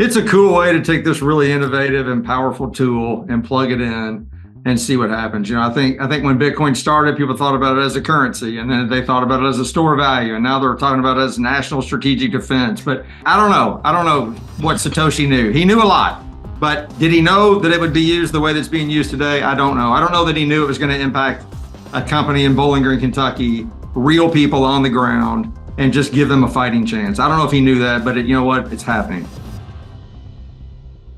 it's a cool way to take this really innovative and powerful tool and plug it in and see what happens. You know, I think when Bitcoin started, people thought about it as a currency, and then they thought about it as a store of value, and now they're talking about it as national strategic defense. But I don't know what Satoshi knew. He knew a lot, but did he know that it would be used the way that's being used today? I don't know. I don't know that he knew it was going to impact a company in Bowling Green, Kentucky, real people on the ground, and just give them a fighting chance. I don't know if he knew that, but you know what? It's happening.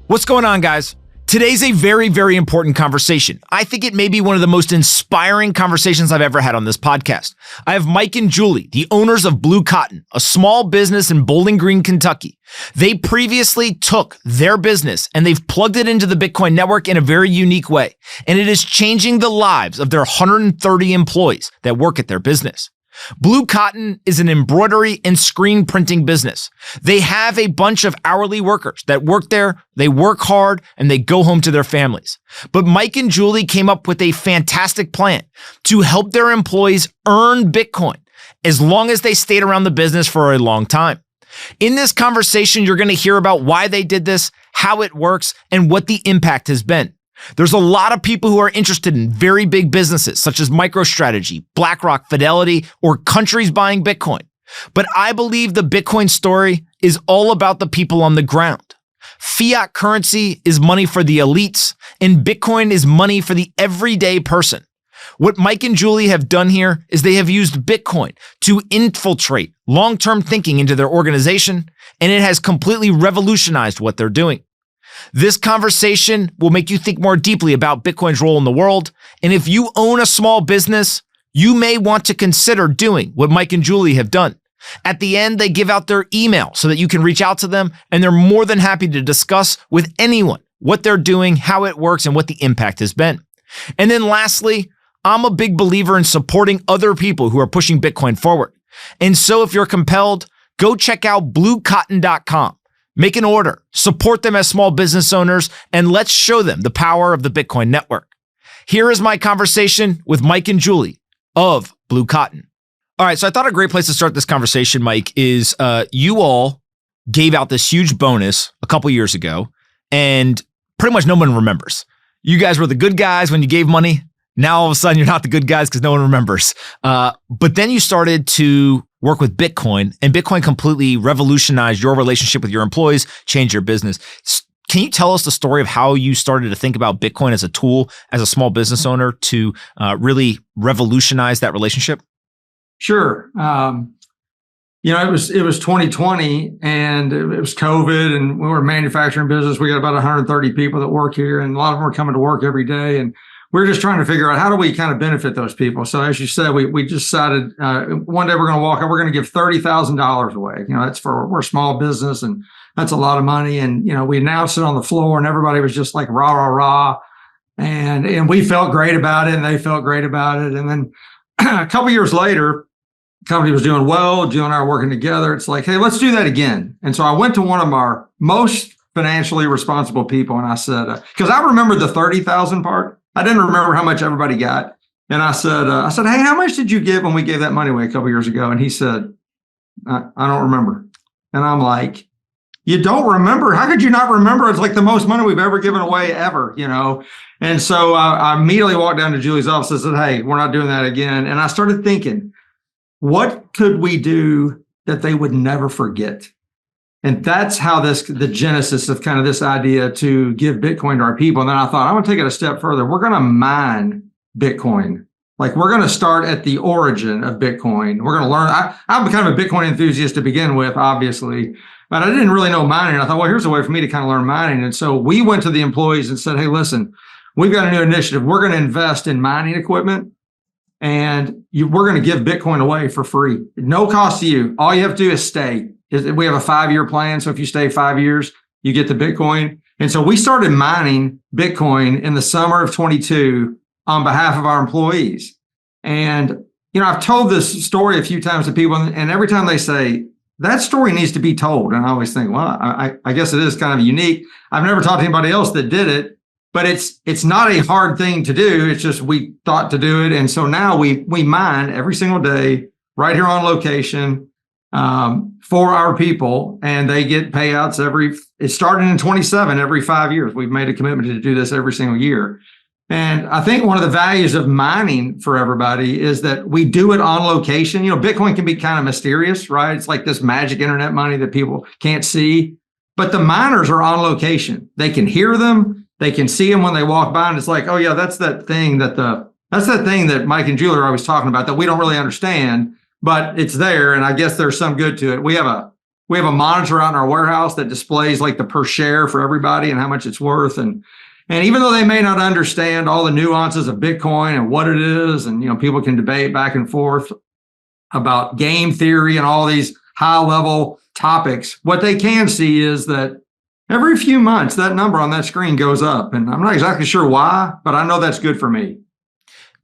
What's going on, guys? Today's a very, very important conversation. I think it may be one of the most inspiring conversations I've ever had on this podcast. I have Mike and Julie, the owners of BlueCotton, a small business in Bowling Green, Kentucky. They previously took their business and they've plugged it into the Bitcoin network in a very unique way. And it is changing the lives of their 130 employees that work at their business. BlueCotton is an embroidery and screen printing business. They have a bunch of hourly workers that work there, they work hard, and they go home to their families. But Mike and Julie came up with a fantastic plan to help their employees earn Bitcoin as long as they stayed around the business for a long time. In this conversation, you're going to hear about why they did this, how it works, and what the impact has been. There's a lot of people who are interested in very big businesses such as MicroStrategy, BlackRock, Fidelity, or countries buying Bitcoin. But I believe the Bitcoin story is all about the people on the ground. Fiat currency is money for the elites, and Bitcoin is money for the everyday person. What Mike and Julie have done here is they have used Bitcoin to infiltrate long-term thinking into their organization, and it has completely revolutionized what they're doing. This conversation will make you think more deeply about Bitcoin's role in the world. And if you own a small business, you may want to consider doing what Mike and Julie have done. At the end, they give out their email so that you can reach out to them, and they're more than happy to discuss with anyone what they're doing, how it works, and what the impact has been. And then lastly, I'm a big believer in supporting other people who are pushing Bitcoin forward. And so if you're compelled, go check out BlueCotton.com. Make an order, support them as small business owners, and let's show them the power of the Bitcoin network. Here is my conversation with Mike and Julie of BlueCotton. All right, so I thought a great place to start this conversation, Mike, is you all gave out this huge bonus a couple years ago, and pretty much no one remembers. You guys were the good guys when you gave money. Now all of a sudden you're not the good guys because no one remembers. But then you started to work with Bitcoin, and Bitcoin completely revolutionized your relationship with your employees, changed your business. Can you tell us the story of how you started to think about Bitcoin as a tool, as a small business owner, to really revolutionize that relationship? Sure. It was 2020, and it was COVID, and we were a manufacturing business. We got about 130 people that work here, and a lot of them are coming to work every day. And we're just trying to figure out how do we kind of benefit those people. So as you said, we just decided one day we're going to walk up, we're going to give $30,000 away. You know, we're a small business, and that's a lot of money. And, you know, we announced it on the floor, and everybody was just like, rah, rah, rah. And we felt great about it, and they felt great about it. And then a couple years later, the company was doing well. Jill and I were working together. It's like, hey, let's do that again. And so I went to one of our most financially responsible people, and I said, because I remember the 30,000 part. I didn't remember how much everybody got. And I said, hey, how much did you give when we gave that money away a couple years ago? And he said, I don't remember. And I'm like, you don't remember? How could you not remember? It's like the most money we've ever given away ever, you know? And so I immediately walked down to Julie's office and said, hey, we're not doing that again. And I started thinking, what could we do that they would never forget? And that's how the genesis of kind of this idea to give Bitcoin to our people. And then I thought, I want to take it a step further. We're going to mine Bitcoin. Like, we're going to start at the origin of Bitcoin. We're going to learn. I'm kind of a Bitcoin enthusiast to begin with, obviously, but I didn't really know mining. I thought, well, here's a way for me to kind of learn mining. And so we went to the employees and said, hey, listen, we've got a new initiative. We're going to invest in mining equipment, and we're going to give Bitcoin away for free. No cost to you. All you have to do is stay. We have a 5-year plan. So if you stay 5 years, you get the Bitcoin. And so we started mining Bitcoin in the summer of 22 on behalf of our employees. And, you know, I've told this story a few times to people, and every time they say, that story needs to be told. And I always think, well, I guess it is kind of unique. I've never talked to anybody else that did it, but it's not a hard thing to do. It's just we thought to do it. And so now we mine every single day right here on location. for our people, and they get payouts it started in 27, every 5 years. We've made a commitment to do this every single year. And I think one of the values of mining for everybody is that we do it on location. Bitcoin can be kind of mysterious, right? It's like this magic internet money that people can't see, but the miners are on location. They can hear them. They can see them when they walk by, and it's like, oh yeah, that's that thing that Mike and Julie are always talking about that we don't really understand, but it's there. And I guess there's some good to it. We have a monitor out in our warehouse that displays like the per share for everybody and how much it's worth. And even though they may not understand all the nuances of Bitcoin and what it is, and people can debate back and forth about game theory and all these high level topics, what they can see is that every few months that number on that screen goes up. And I'm not exactly sure why, but I know that's good for me.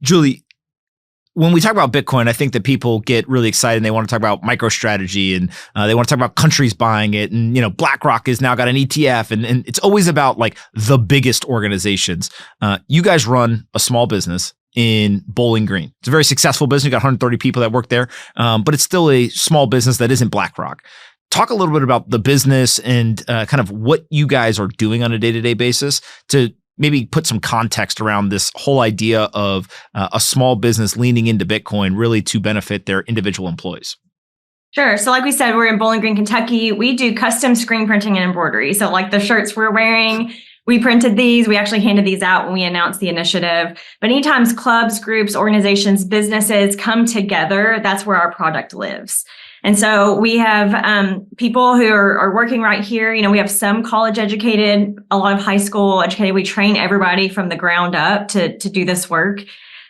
Julie, when we talk about Bitcoin, I think that people get really excited and they want to talk about MicroStrategy, and they want to talk about countries buying it. And, BlackRock has now got an ETF, and it's always about like the biggest organizations. You guys run a small business in Bowling Green. It's a very successful business. You got 130 people that work there, but it's still a small business that isn't BlackRock. Talk a little bit about the business and kind of what you guys are doing on a day-to-day basis to maybe put some context around this whole idea of a small business leaning into Bitcoin really to benefit their individual employees. Sure. So like we said, we're in Bowling Green, Kentucky. We do custom screen printing and embroidery. So like the shirts we're wearing, we printed these. We actually handed these out when we announced the initiative. But anytime clubs, groups, organizations, businesses come together, that's where our product lives. And so we have people who are working right here. We have some college educated, a lot of high school educated. We train everybody from the ground up to do this work.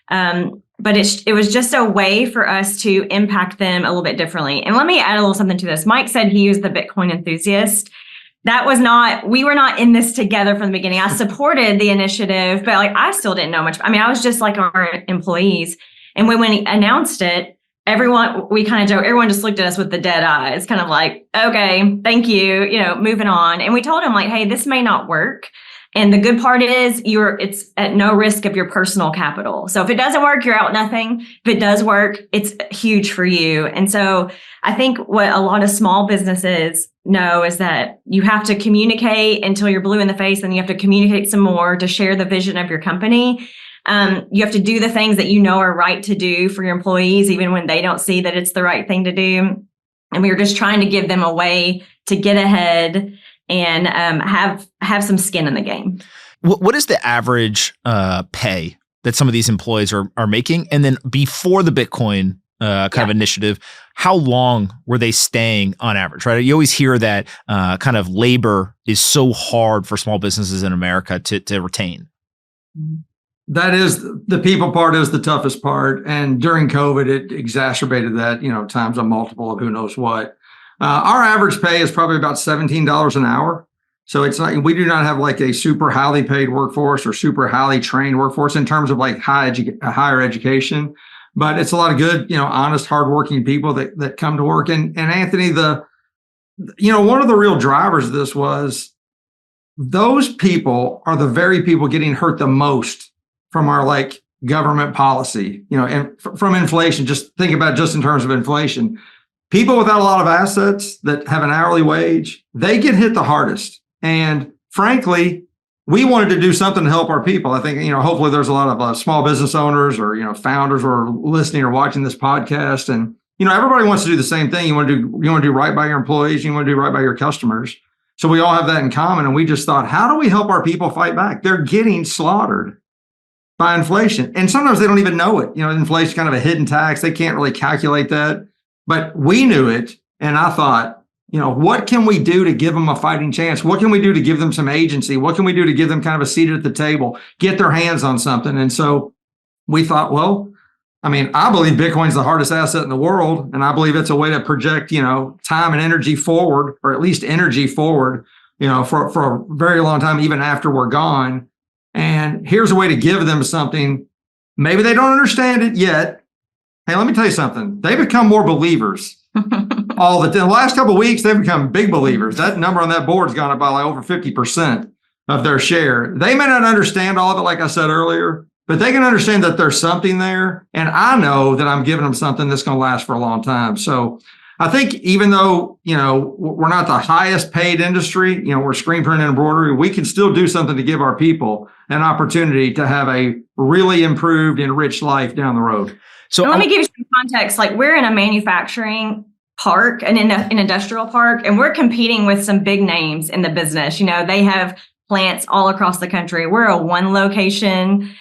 But it was just a way for us to impact them a little bit differently. And let me add a little something to this. Mike said he was the Bitcoin enthusiast. We were not in this together from the beginning. I supported the initiative, but I still didn't know much. I was just like our employees. And when we announced it, we kind of joke, everyone just looked at us with the dead eyes, kind of like, okay, thank you, moving on. And we told him hey, this may not work. And the good part is it's at no risk of your personal capital. So if it doesn't work, you're out nothing. If it does work, it's huge for you. And so I think what a lot of small businesses know is that you have to communicate until you're blue in the face, and you have to communicate some more to share the vision of your company. You have to do the things that are right to do for your employees, even when they don't see that it's the right thing to do. And we were just trying to give them a way to get ahead and have some skin in the game. What is the average pay that some of these employees are making? And then before the Bitcoin kind of initiative, how long were they staying on average, right? You always hear that kind of labor is so hard for small businesses in America to retain. That is, the people part is the toughest part. And during COVID, it exacerbated that, times a multiple of who knows what. Our average pay is probably about $17 an hour. So it's not, we do not have like a super highly paid workforce or super highly trained workforce in terms of like higher education, but it's a lot of good, honest, hardworking people that come to work. And Anthony, one of the real drivers of this was those people are the very people getting hurt the most from our government policy, and from inflation. Just think about just in terms of inflation. People without a lot of assets that have an hourly wage, they get hit the hardest. And frankly, we wanted to do something to help our people. I think, hopefully there's a lot of small business owners or, founders who are listening or watching this podcast. And, everybody wants to do the same thing. You want to do right by your employees. You want to do right by your customers. So we all have that in common. And we just thought, how do we help our people fight back? They're getting slaughtered by inflation. And sometimes they don't even know it. Inflation is kind of a hidden tax. They can't really calculate that. But we knew it. And I thought, what can we do to give them a fighting chance? What can we do to give them some agency? What can we do to give them kind of a seat at the table, get their hands on something? And so we thought, I believe Bitcoin's the hardest asset in the world. And I believe it's a way to project, time and energy forward, or at least energy forward, for a very long time, even after we're gone. And here's a way to give them something. Maybe they don't understand it yet. Hey, let me tell you something. They become more believers all the last couple of weeks. They've become big believers. That number on that board's gone up by over 50% of their share. They may not understand all of it, like I said earlier, but they can understand that there's something there. And I know that I'm giving them something that's going to last for a long time. So I think even though, we're not the highest paid industry, we're screen print and embroidery, we can still do something to give our people an opportunity to have a really improved, enriched life down the road. So let me give you some context. Like, we're in a manufacturing park and in an industrial park, and we're competing with some big names in the business. They have plants all across the country. We're a one location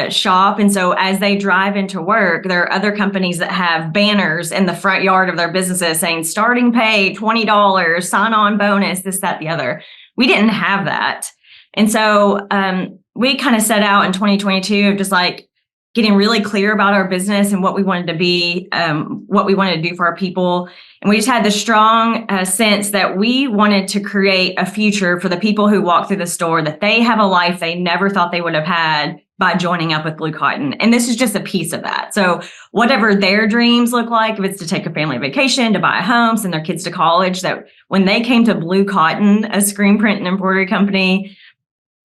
shop. And so as they drive into work, there are other companies that have banners in the front yard of their businesses saying starting pay $20, sign on bonus, this, that, the other. We didn't have that. And so we kind of set out in 2022 of just like getting really clear about our business and what we wanted to be, what we wanted to do for our people. And we just had the strong sense that we wanted to create a future for the people who walk through the store, that they have a life they never thought they would have had by joining up with BlueCotton. And this is just a piece of that. So whatever their dreams look like, if it's to take a family vacation, to buy a home, send their kids to college, that when they came to BlueCotton, a screen print and embroidery company,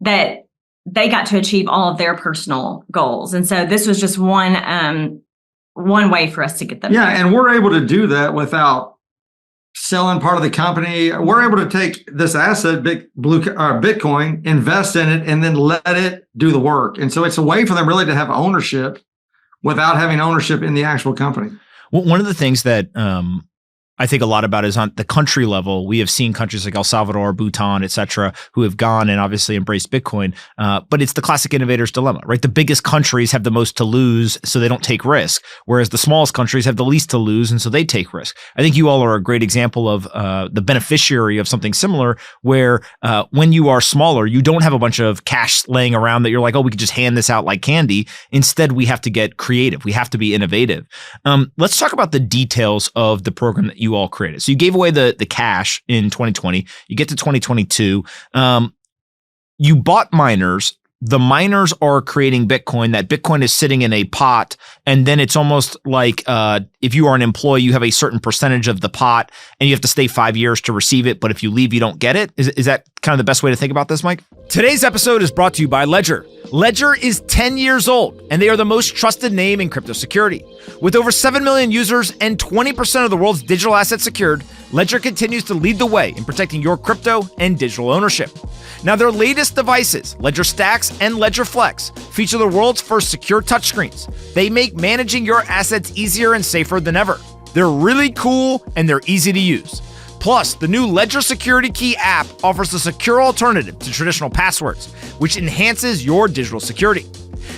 that they got to achieve all of their personal goals. And so this was just one way for us to get them. Yeah, there. and we're able to do that without selling part of the company. We're able to take this asset, Bitcoin, invest in it, and then let it do the work. And so it's a way for them really to have ownership without having ownership in the actual company. Well, one of the things that I think a lot about is on the country level. We have seen countries like El Salvador, Bhutan, et cetera, who have gone and obviously embraced Bitcoin. But it's the classic innovator's dilemma, right? The biggest countries have the most to lose, so they don't take risk, whereas the smallest countries have the least to lose, and so they take risk. I think you all are a great example of the beneficiary of something similar, where when you are smaller, you don't have a bunch of cash laying around that you're like, oh, we could just hand this out like candy. Instead, we have to get creative. We have to be innovative. Let's talk about the details of the program that you all created. So you gave away the cash in 2020. You get to 2022. You bought miners. The miners are creating Bitcoin. That Bitcoin is sitting in a pot. And then it's almost like if you are an employee, you have a certain percentage of the pot and you have to stay 5 years to receive it. But if you leave, you don't get it. Is that kind of the best way to think about this, Mike? Today's episode is brought to you by Ledger. Ledger is 10 years old, and they are the most trusted name in crypto security. With over 7 million users and 20% of the world's digital assets secured, Ledger continues to lead the way in protecting your crypto and digital ownership. Now, their latest devices, Ledger Stax and Ledger Flex, feature the world's first secure touchscreens. They make managing your assets easier and safer than ever. They're really cool, and they're easy to use. Plus, the new Ledger Security Key app offers a secure alternative to traditional passwords, which enhances your digital security.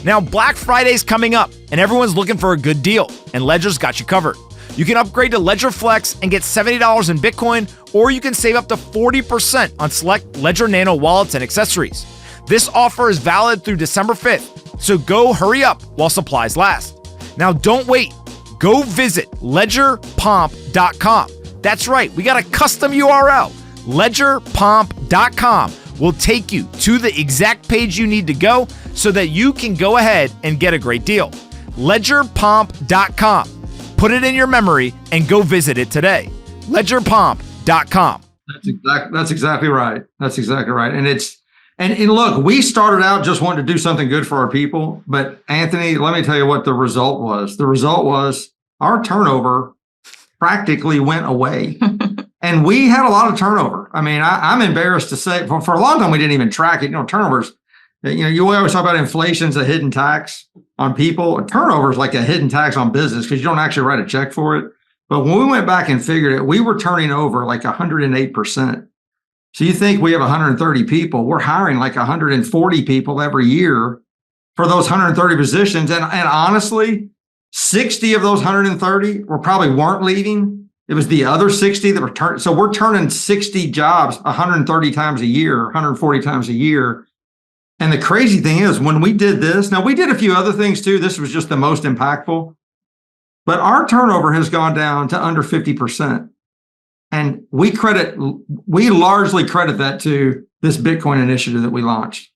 Now, Black Friday's coming up, and everyone's looking for a good deal, and Ledger's got you covered. You can upgrade to Ledger Flex and get $70 in Bitcoin, or you can save up to 40% on select Ledger Nano wallets and accessories. This offer is valid through December 5th, so go hurry up while supplies last. Now, don't wait. Go visit ledgerpomp.com. That's right, we got a custom URL. Ledgerpomp.com will take you to the exact page you need to go so that you can go ahead and get a great deal. Ledgerpomp.com. Put it in your memory and go visit it today. Ledgerpomp.com. That's exactly right. That's exactly right. And look, we started out just wanting to do something good for our people. But Anthony, let me tell you what the result was. The result was our turnover practically went away. And we had a lot of turnover. I mean, I'm embarrassed to say for a long time, we didn't even track it. Turnovers, you always talk about inflation's a hidden tax on people. Turnover is like a hidden tax on business because you don't actually write a check for it. But when we went back and figured it, we were turning over like 108%. So you think we have 130 people, we're hiring like 140 people every year for those 130 positions. And honestly, 60 of those 130 probably weren't leaving. It was the other 60 that were so we're turning 60 jobs 130 times a year, 140 times a year. And the crazy thing is when we did this, now we did a few other things too. This was just the most impactful, but our turnover has gone down to under 50%. And we largely credit that to this Bitcoin initiative that we launched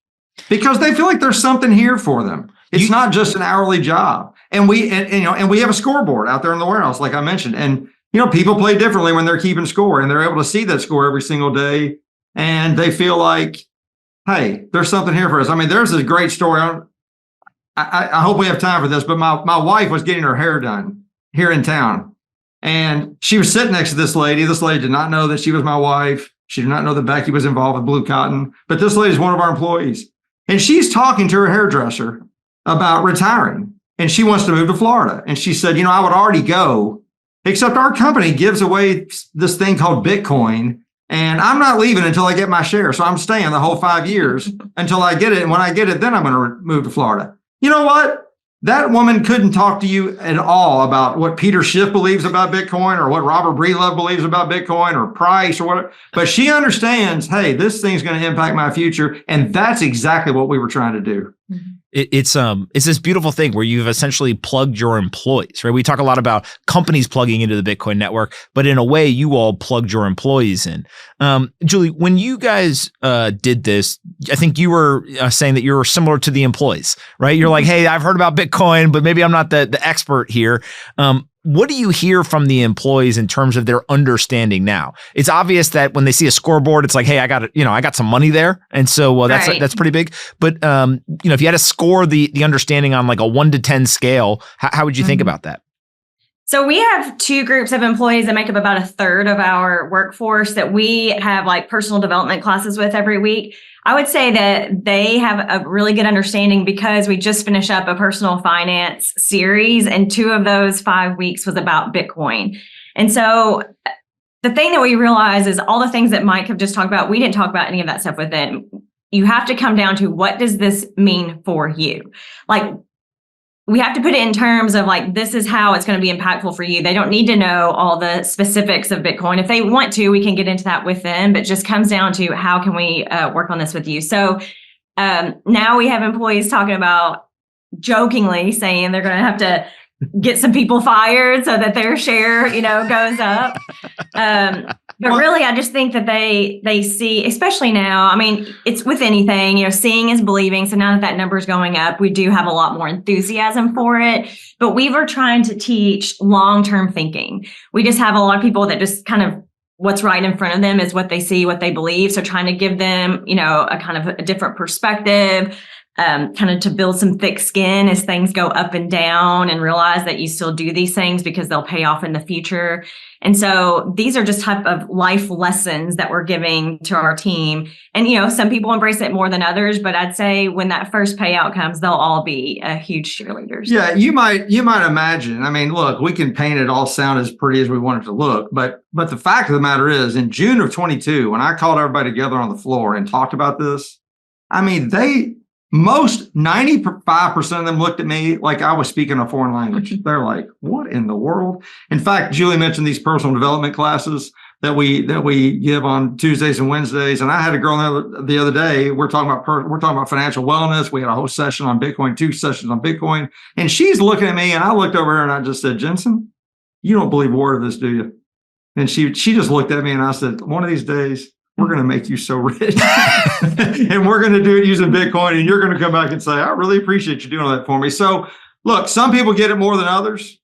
because they feel like there's something here for them. It's not just an hourly job. And we have a scoreboard out there in the warehouse, like I mentioned. And, people play differently when they're keeping score and they're able to see that score every single day. And they feel like, hey, there's something here for us. I mean, there's a great story. I hope we have time for this, but my wife was getting her hair done here in town. And she was sitting next to this lady. This lady did not know that she was my wife. She did not know that Becky was involved with BlueCotton, but this lady is one of our employees. And she's talking to her hairdresser about retiring. And she wants to move to Florida. And she said, I would already go, except our company gives away this thing called Bitcoin. And I'm not leaving until I get my share. So I'm staying the whole 5 years until I get it. And when I get it, then I'm going to move to Florida. You know what? That woman couldn't talk to you at all about what Peter Schiff believes about Bitcoin or what Robert Breedlove believes about Bitcoin or price or whatever. But she understands, hey, this thing's going to impact my future. And that's exactly what we were trying to do. It's this beautiful thing where you've essentially plugged your employees, right? We talk a lot about companies plugging into the Bitcoin network, but in a way, you all plugged your employees in. Julie, when you guys did this, I think you were saying that you were similar to the employees, right? You're like, hey, I've heard about Bitcoin, but maybe I'm not the expert here. What do you hear from the employees in terms of their understanding now? It's obvious that when they see a scoreboard, it's like, hey, I got some money there. And so that's pretty big. But if you had to score the understanding on like a 1 to 10 scale, how would you think about that? So we have two groups of employees that make up about a third of our workforce that we have like personal development classes with every week. I would say that they have a really good understanding because we just finished up a personal finance series and 2 of those 5 weeks was about Bitcoin. And so the thing that we realize is all the things that Mike have just talked about, we didn't talk about any of that stuff with them. You have to come down to what does this mean for you? Like, we have to put it in terms of like, this is how it's going to be impactful for you. They don't need to know all the specifics of Bitcoin. If they want to, we can get into that with them, but just comes down to how can we work on this with you? So now we have employees talking about jokingly saying they're going to have to get some people fired so that their share, goes up. But really, I just think that they see, especially now, I mean, it's with anything, seeing is believing. So now that number is going up, we do have a lot more enthusiasm for it. But we were trying to teach long-term thinking. We just have a lot of people that just kind of what's right in front of them is what they see, what they believe. So trying to give them, a kind of a different perspective, kind of to build some thick skin as things go up and down and realize that you still do these things because they'll pay off in the future. And so these are just type of life lessons that we're giving to our team. And, some people embrace it more than others, but I'd say when that first payout comes, they'll all be huge cheerleaders. Yeah, you might imagine. I mean, look, we can paint it all sound as pretty as we want it to look, but the fact of the matter is in June of 22, when I called everybody together on the floor and talked about this, I mean, 95% of them looked at me like I was speaking a foreign language. They're like, what in the world? In fact, Julie mentioned these personal development classes that we give on Tuesdays and Wednesdays. And I had a girl the other day, we're talking about financial wellness. We had a whole session on Bitcoin, 2 sessions on Bitcoin. And she's looking at me and I looked over her and I just said, Jensen, you don't believe a word of this, do you? And she just looked at me and I said, one of these days, we're going to make you so rich and we're going to do it using Bitcoin. And you're going to come back and say, I really appreciate you doing that for me. So look, some people get it more than others.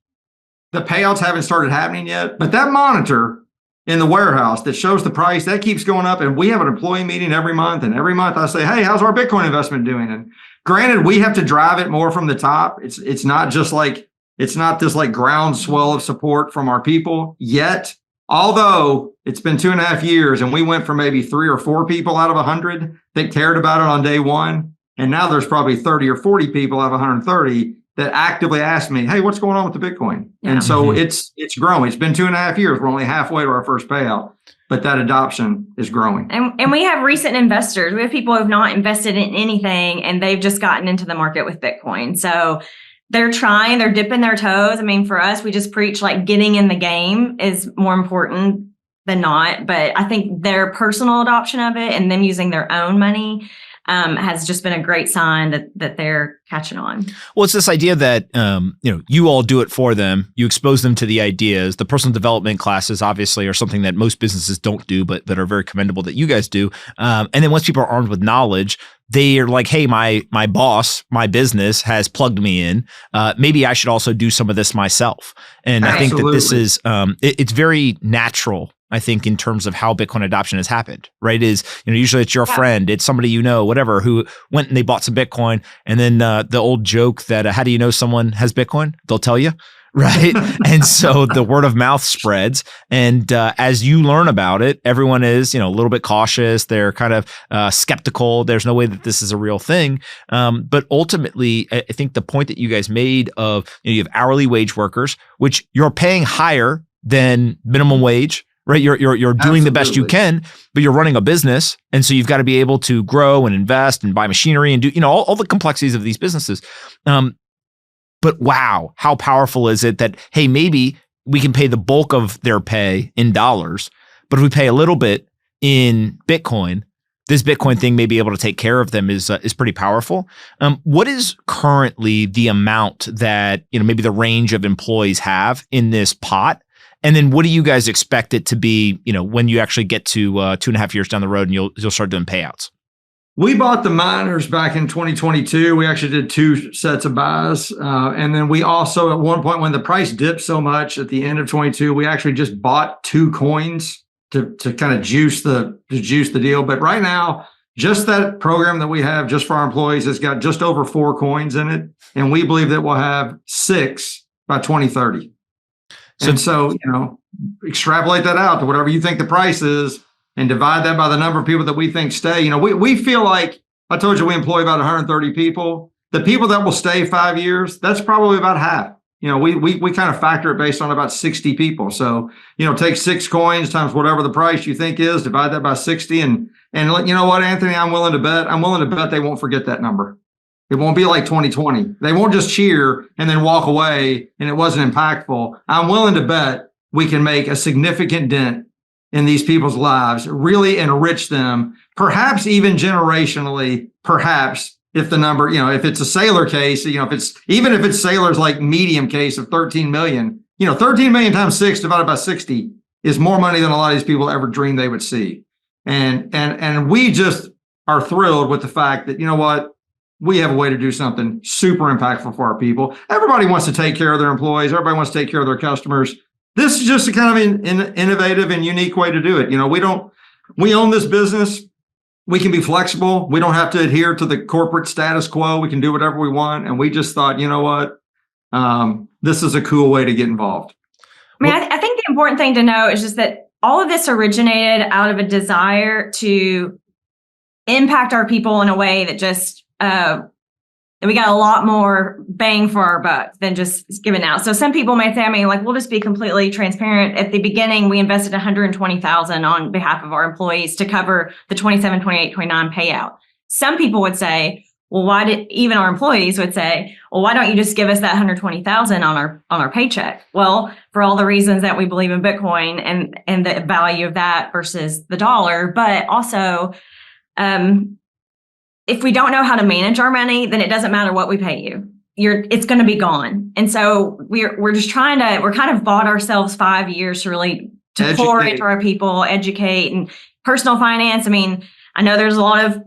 The payouts haven't started happening yet, but that monitor in the warehouse that shows the price, that keeps going up. And we have an employee meeting every month. And every month I say, hey, how's our Bitcoin investment doing? And granted, we have to drive it more from the top. It's not just like, it's not this like groundswell of support from our people yet. Although it's been 2.5 years and we went from maybe 3 or 4 people out of 100 that cared about it on day one. And now there's probably 30 or 40 people out of 130 that actively ask me, hey, what's going on with the Bitcoin? Yeah. And so it's growing. It's been 2.5 years. We're only halfway to our first payout, but that adoption is growing. And we have recent investors. We have people who have not invested in anything and they've just gotten into the market with Bitcoin. So they're dipping their toes. I mean, for us, we just preach like getting in the game is more important than not. But I think their personal adoption of it and them using their own money has just been a great sign that they're catching on. Well, it's this idea that, you all do it for them. You expose them to the ideas. The personal development classes obviously are something that most businesses don't do, but are very commendable that you guys do. And then once people are armed with knowledge, they are like, hey, my boss, my business has plugged me in. Maybe I should also do some of this myself. And I think that this is, it's very natural, I think, in terms of how Bitcoin adoption has happened, right? Usually it's your friend, it's somebody whatever, who went and they bought some Bitcoin. And then the old joke that how do you know someone has Bitcoin? They'll tell you. right? And so the word of mouth spreads. And as you learn about it, everyone is, a little bit cautious. They're kind of skeptical. There's no way that this is a real thing. But ultimately, I think the point that you guys made of, you have hourly wage workers, which you're paying higher than minimum wage, right? You're doing the best you can, but you're running a business. And so you've got to be able to grow and invest and buy machinery and do, all the complexities of these businesses. But wow, how powerful is it that, hey, maybe we can pay the bulk of their pay in dollars, but if we pay a little bit in Bitcoin, this Bitcoin thing may be able to take care of them is pretty powerful. What is currently the amount that, maybe the range of employees have in this pot? And then what do you guys expect it to be, when you actually get to 2.5 years down the road and you'll start doing payouts? We bought the miners back in 2022. We actually did 2 sets of buys. And then we also, at one point when the price dipped so much at the end of 22, we actually just bought 2 coins to kind of juice the deal. But right now, just that program that we have just for our employees has got just over 4 coins in it. And we believe that we'll have 6 by 2030. So, extrapolate that out to whatever you think the price is and divide that by the number of people that we think stay. We feel like, I told you we employ about 130 people. The people that will stay 5 years, that's probably about half. We kind of factor it based on about 60 people. So, take 6 coins times whatever the price you think is, divide that by 60. And you know what, Anthony, I'm willing to bet they won't forget that number. It won't be like 2020. They won't just cheer and then walk away and it wasn't impactful. I'm willing to bet we can make a significant dent in these people's lives, really enrich them, perhaps even generationally, perhaps if the number, if it's a Sailor case, if it's Sailor's like medium case of 13 million, 13 million times 6 divided by 60 is more money than a lot of these people ever dreamed they would see. And we just are thrilled with the fact that, what, we have a way to do something super impactful for our people. Everybody wants to take care of their employees. Everybody wants to take care of their customers. This is just a kind of an innovative and unique way to do it. We own this business. We can be flexible. We don't have to adhere to the corporate status quo. We can do whatever we want. And we just thought, this is a cool way to get involved. I think the important thing to know is just that all of this originated out of a desire to impact our people in a way that just, we got a lot more bang for our buck than just giving out. So some people may say, we'll just be completely transparent. At the beginning, we invested $120,000 on behalf of our employees to cover the 27, 28, 29 payout. Some people would say, even our employees would say, well, why don't you just give us that $120,000 on our paycheck? Well, for all the reasons that we believe in Bitcoin and the value of that versus the dollar, but also, if we don't know how to manage our money, then it doesn't matter what we pay you. It's going to be gone. And so we're just kind of bought ourselves 5 years to really pour into our people, educate, and personal finance. I know there's a lot of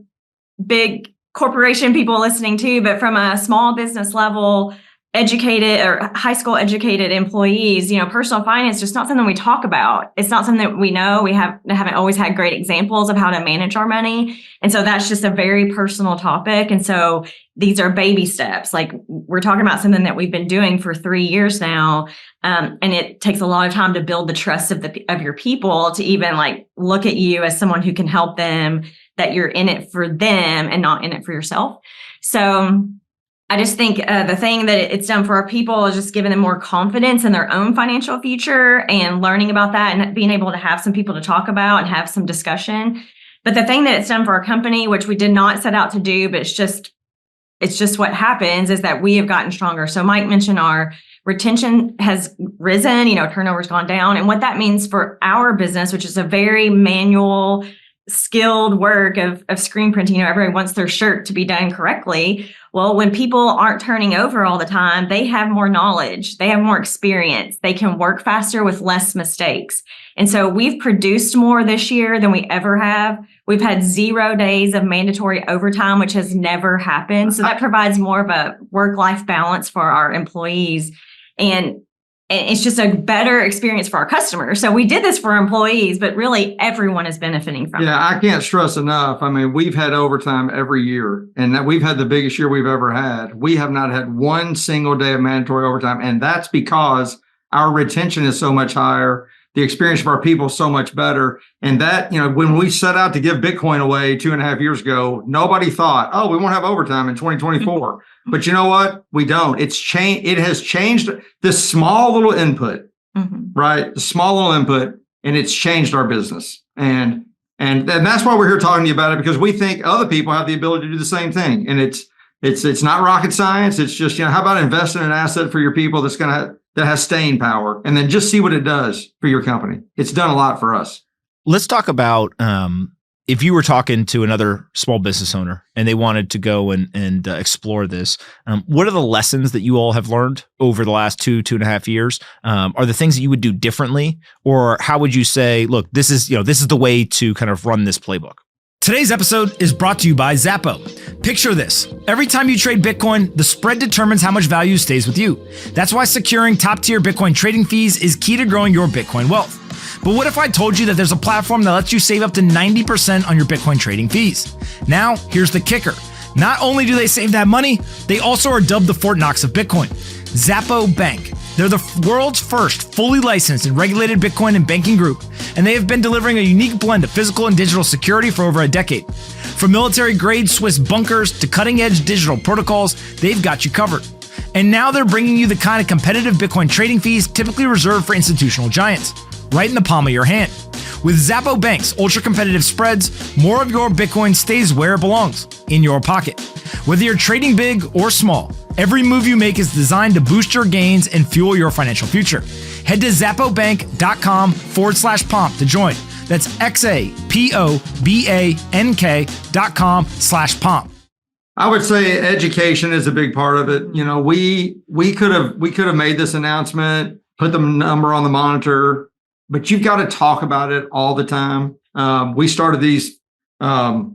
big corporation people listening too, but from a small business level, educated or high school educated employees, personal finance is just not something we talk about. It's not something that we know. We haven't always had great examples of how to manage our money. And so that's just a very personal topic. And so these are baby steps. Like, we're talking about something that we've been doing for 3 years now. And it takes a lot of time to build the trust of your people to even look at you as someone who can help them, that you're in it for them and not in it for yourself. So I just think the thing that it's done for our people is just giving them more confidence in their own financial future and learning about that and being able to have some people to talk about and have some discussion. But the thing that it's done for our company, which we did not set out to do, but it's just what happens, is that we have gotten stronger. So Mike mentioned our retention has risen, turnover's gone down. And what that means for our business, which is a very manual, skilled work of screen printing, everybody wants their shirt to be done correctly. Well, when people aren't turning over all the time, they have more knowledge, they have more experience, they can work faster with less mistakes. And so we've produced more this year than we ever have. We've had 0 days of mandatory overtime, which has never happened. So that provides more of a work-life balance for our employees. And And it's just a better experience for our customers. So we did this for our employees, but really everyone is benefiting from it. Yeah, I can't stress enough. I mean, we've had overtime every year, and that we've had the biggest year we've ever had. We have not had one single day of mandatory overtime, and that's because our retention is so much higher. The experience of our people is so much better. And that, when we set out to give Bitcoin away 2.5 years ago, nobody thought, oh, we won't have overtime in 2024. But you know what? We don't. It's changed. It has changed this small little input, right? The small little input, and it's changed our business. And that's why we're here talking to you about it, because we think other people have the ability to do the same thing. And it's not rocket science. It's just, how about investing in an asset for your people that has staying power, and then just see what it does for your company. It's done a lot for us. Let's talk about if you were talking to another small business owner and they wanted to go and explore this. What are the lessons that you all have learned over the last 2.5 years? Are the things that you would do differently, or how would you say, look, this is the way to kind of run this playbook? Today's episode is brought to you by Zappo. Picture this. Every time you trade Bitcoin, the spread determines how much value stays with you. That's why securing top-tier Bitcoin trading fees is key to growing your Bitcoin wealth. But what if I told you that there's a platform that lets you save up to 90% on your Bitcoin trading fees? Now, here's the kicker. Not only do they save that money, they also are dubbed the Fort Knox of Bitcoin. Zappo Bank. They're the world's first fully licensed and regulated Bitcoin and banking group, and they have been delivering a unique blend of physical and digital security for over a decade. From military-grade Swiss bunkers to cutting-edge digital protocols, they've got you covered. And now they're bringing you the kind of competitive Bitcoin trading fees typically reserved for institutional giants, right in the palm of your hand. With Zappo Bank's ultra-competitive spreads, more of your Bitcoin stays where it belongs, in your pocket. Whether you're trading big or small, every move you make is designed to boost your gains and fuel your financial future. Head to zappobank.com/pomp to join. That's XAPOBANK.com/pomp. I would say education is a big part of it. We could have made this announcement, put the number on the monitor, but you've got to talk about it all the time. We started these personal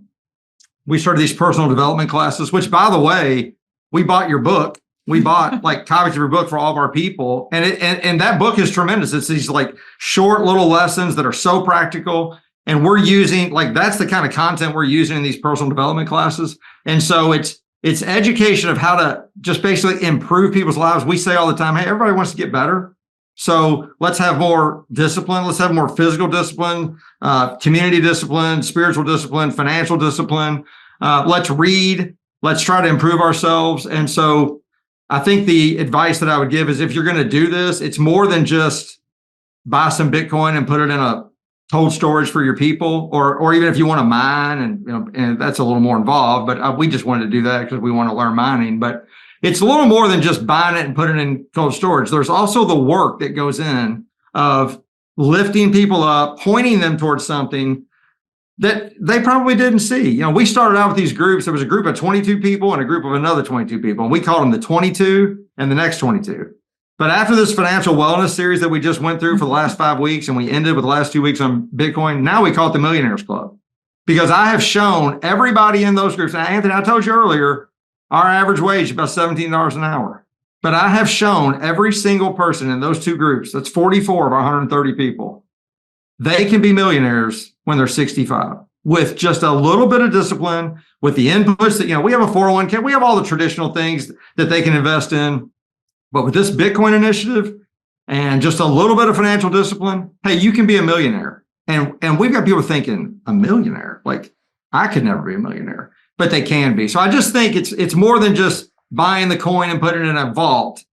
development classes, which, by the way, we bought your book. We bought copies of your book for all of our people. And that book is tremendous. It's these short little lessons that are so practical. And we're using, that's the kind of content we're using in these personal development classes. And so it's education of how to just basically improve people's lives. We say all the time, hey, everybody wants to get better. So let's have more discipline. Let's have more physical discipline, community discipline, spiritual discipline, financial discipline. Let's read. Let's try to improve ourselves. And so I think the advice that I would give is, if you're going to do this, it's more than just buy some Bitcoin and put it in a cold storage for your people, or even if you want to mine, and that's a little more involved, but we just wanted to do that because we want to learn mining. But it's a little more than just buying it and putting it in cold storage. There's also the work that goes in of lifting people up, pointing them towards something that they probably didn't see. We started out with these groups. There was a group of 22 people and a group of another 22 people, and we called them the 22 and the next 22. But after this financial wellness series that we just went through for the last 5 weeks, and we ended with the last 2 weeks on Bitcoin, now we call it the Millionaires Club, because I have shown everybody in those groups. Now, Anthony, I told you earlier, our average wage is about $17 an hour. But I have shown every single person in those two groups, that's 44 of our 130 people, they can be millionaires when they're 65 with just a little bit of discipline, with the inputs that, we have a 401k, we have all the traditional things that they can invest in. But with this Bitcoin initiative and just a little bit of financial discipline, hey, you can be a millionaire. And we've got people thinking, a millionaire? I could never be a millionaire, but they can be. So I just think it's more than just buying the coin and putting it in a vault.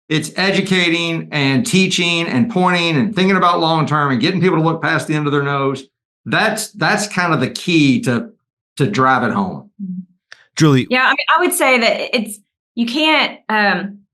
It's educating and teaching and pointing and thinking about long-term and getting people to look past the end of their nose. That's kind of the key to drive it home. Julie. Yeah, I would say that you can't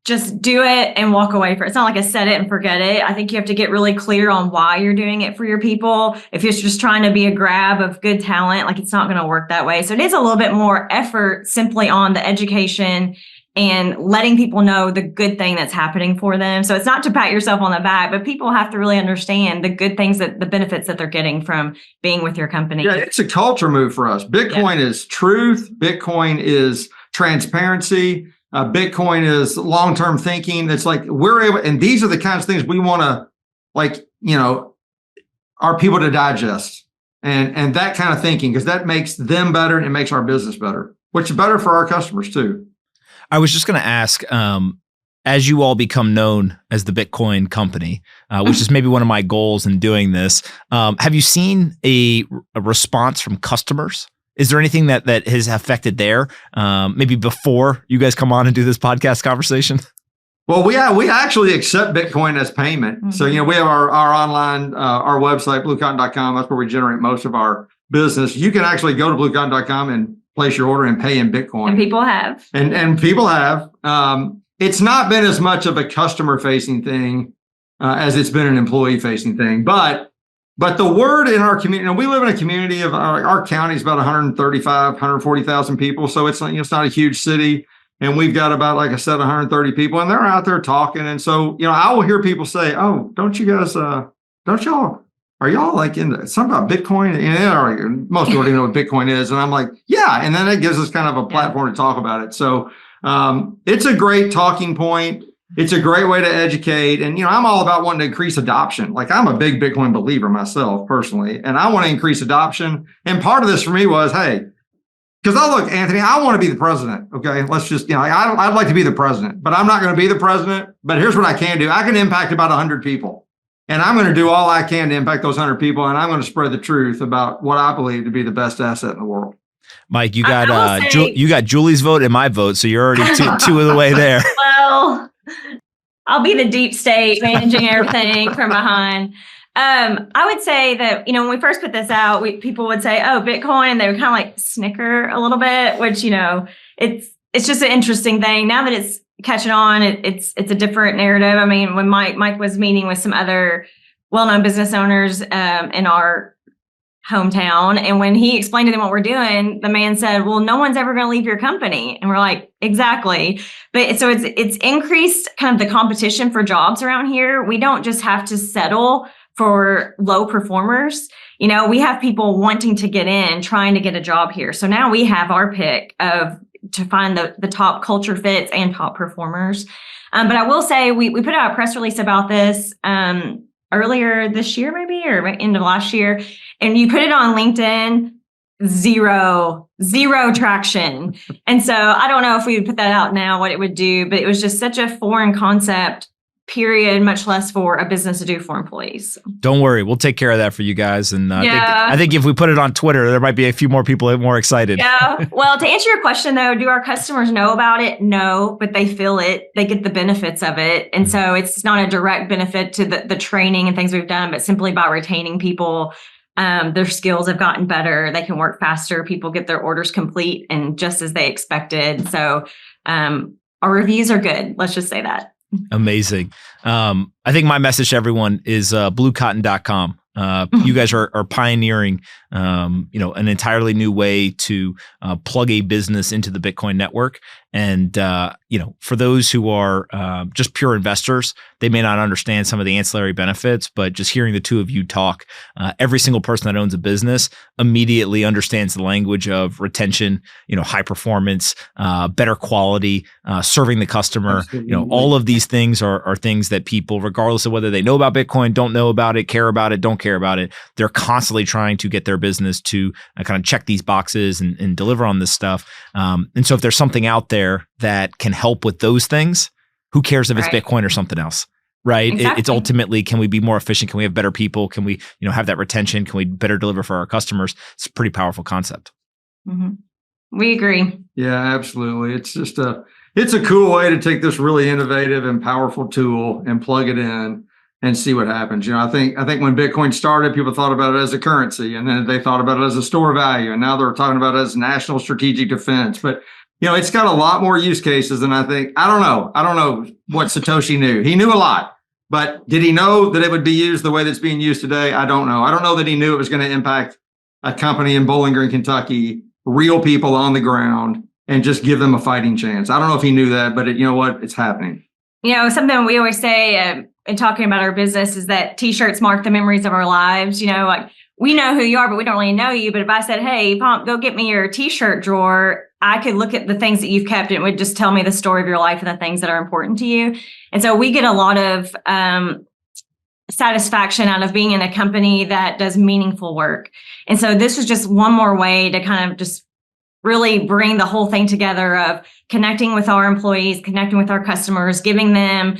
just do it and walk away from it. It's not like a set it and forget it. I think you have to get really clear on why you're doing it for your people. If you're just trying to be a grab of good talent, it's not going to work that way. So it is a little bit more effort simply on the education and letting people know the good thing that's happening for them. So it's not to pat yourself on the back, but people have to really understand the good things, the benefits that they're getting from being with your company. Yeah, it's a culture move for us. Bitcoin is truth. Bitcoin is transparency. Bitcoin is long-term thinking. It's like we're able, and these are the kinds of things we want to, like, our people to digest and that kind of thinking, because that makes them better and it makes our business better, which is better for our customers too. I was just going to ask, as you all become known as the Bitcoin company, which is maybe one of my goals in doing this, have you seen a response from customers? Is there anything that has affected there, maybe before you guys come on and do this podcast conversation? Well, we actually accept Bitcoin as payment. Mm-hmm. So, we have our online, our website, BlueCotton.com. That's where we generate most of our business. You can actually go to BlueCotton.com and place your order and pay in Bitcoin. And people have. And people have. It's not been as much of a customer-facing thing as it's been an employee-facing thing. But the word in our community, we live in a community of our county is about 140,000 people. So it's not a huge city. And we've got about, like I said, 130 people, and they're out there talking. And so, I will hear people say, "Oh, don't you guys, are y'all like into something about Bitcoin?" And most people don't even know what Bitcoin is. And I'm like, yeah. And then it gives us kind of a platform to talk about it. So it's a great talking point. It's a great way to educate. And, I'm all about wanting to increase adoption. Like, I'm a big Bitcoin believer myself personally, and I want to increase adoption. And part of this for me was, hey, because look, Anthony, I want to be the president. Okay, let's just, I'd like to be the president, but I'm not going to be the president. But here's what I can do. I can impact about 100 people. And I'm going to do all I can to impact those 100 people. And I'm going to spread the truth about what I believe to be the best asset in the world. Mike, you got you got Julie's vote and my vote. So you're already two of the way there. Well, I'll be the deep state managing everything from behind. I would say that, when we first put this out, people would say, "Oh, Bitcoin," and they would kind of like snicker a little bit, which, it's just an interesting thing. Now that it's catching on, it's a different narrative. I mean, when Mike was meeting with some other well-known business owners in our hometown, and when he explained to them what we're doing, the man said, "Well, no one's ever going to leave your company." And we're like, exactly. But so it's increased kind of the competition for jobs around here. We don't just have to settle for low performers. We have people wanting to get in, trying to get a job here. So now we have our pick to find the top culture fits and top performers. But I will say we put out a press release about this earlier this year, maybe, or end of last year. And you put it on LinkedIn, zero traction. And so I don't know if we would put that out now, what it would do, but it was just such a foreign concept, period, much less for a business to do for employees. Don't worry, we'll take care of that for you guys. And I think if we put it on Twitter, there might be a few more people more excited. Yeah. Well, to answer your question though, do our customers know about it? No, but they feel it. They get the benefits of it. And so it's not a direct benefit to the training and things we've done, but simply by retaining people. Their skills have gotten better. They can work faster. People get their orders complete and just as they expected. So our reviews are good. Let's just say that. Amazing. I think my message to everyone is BlueCotton.com. You guys are pioneering, an entirely new way to plug a business into the Bitcoin network. And, for those who are just pure investors, they may not understand some of the ancillary benefits, but just hearing the two of you talk, every single person that owns a business immediately understands the language of retention, high performance, better quality, serving the customer. Absolutely. All of these things are things that people, regardless of whether they know about Bitcoin, don't know about it, care about it, don't care about it, they're constantly trying to get their business to kind of check these boxes and deliver on this stuff. And so if there's something out there that can help with those things, who cares if it's Bitcoin or something else, right? Exactly. It's ultimately, can we be more efficient? Can we have better people? Can we, have that retention? Can we better deliver for our customers? It's a pretty powerful concept. Mm-hmm. We agree. Yeah, absolutely. It's just it's a cool way to take this really innovative and powerful tool and plug it in and see what happens. I think when Bitcoin started, people thought about it as a currency, and then they thought about it as a store of value, and now they're talking about it as national strategic defense. But it's got a lot more use cases than I think. I don't know what Satoshi knew. He knew a lot, but did he know that it would be used the way that's being used today? I don't know. I don't know that he knew it was going to impact a company in Bowling Green, Kentucky, real people on the ground, and just give them a fighting chance. I don't know if he knew that, but you know what? It's happening. Something we always say in talking about our business is that T-shirts mark the memories of our lives. Like we know who you are, but we don't really know you. But if I said, hey, Pomp, go get me your t-shirt drawer, I could look at the things that you've kept and it would just tell me the story of your life and the things that are important to you. And so we get a lot of satisfaction out of being in a company that does meaningful work. And so this was just one more way to kind of just really bring the whole thing together of connecting with our employees, connecting with our customers, giving them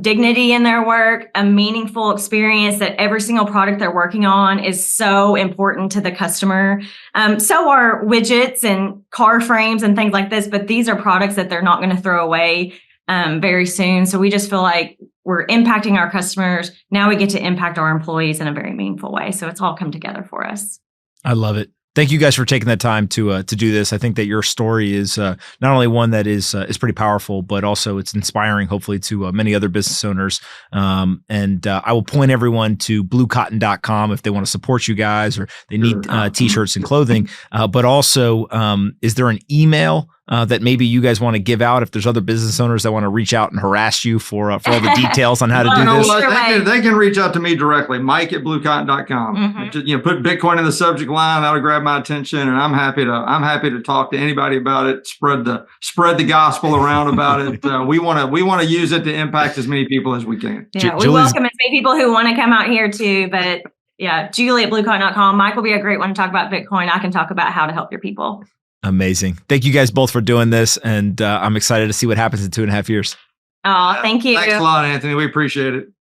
dignity in their work, a meaningful experience, that every single product they're working on is so important to the customer. So are widgets and car frames and things like this, but these are products that they're not going to throw away very soon. So we just feel like we're impacting our customers. Now we get to impact our employees in a very meaningful way. So it's all come together for us. I love it. Thank you guys for taking that time to do this. I think that your story is not only one that is pretty powerful, but also it's inspiring, hopefully, to many other business owners. And I will point everyone to BlueCotton.com if they want to support you guys or they need t-shirts and clothing. But also, is there an email that maybe you guys want to give out if there's other business owners that want to reach out and harass you for all the details on how to do this? They can reach out to me directly, Mike@BlueCotton.com. Mm-hmm. Put Bitcoin in the subject line. That'll grab my attention, and I'm happy to talk to anybody about it. Spread the gospel around about it. We want to use it to impact as many people as we can. Yeah, we welcome as many people who want to come out here too. But yeah, Julie@BlueCotton.com. Mike will be a great one to talk about Bitcoin. I can talk about how to help your people. Amazing. Thank you guys both for doing this. And I'm excited to see what happens in 2.5 years. Oh, thank you. Thanks a lot, Anthony. We appreciate it.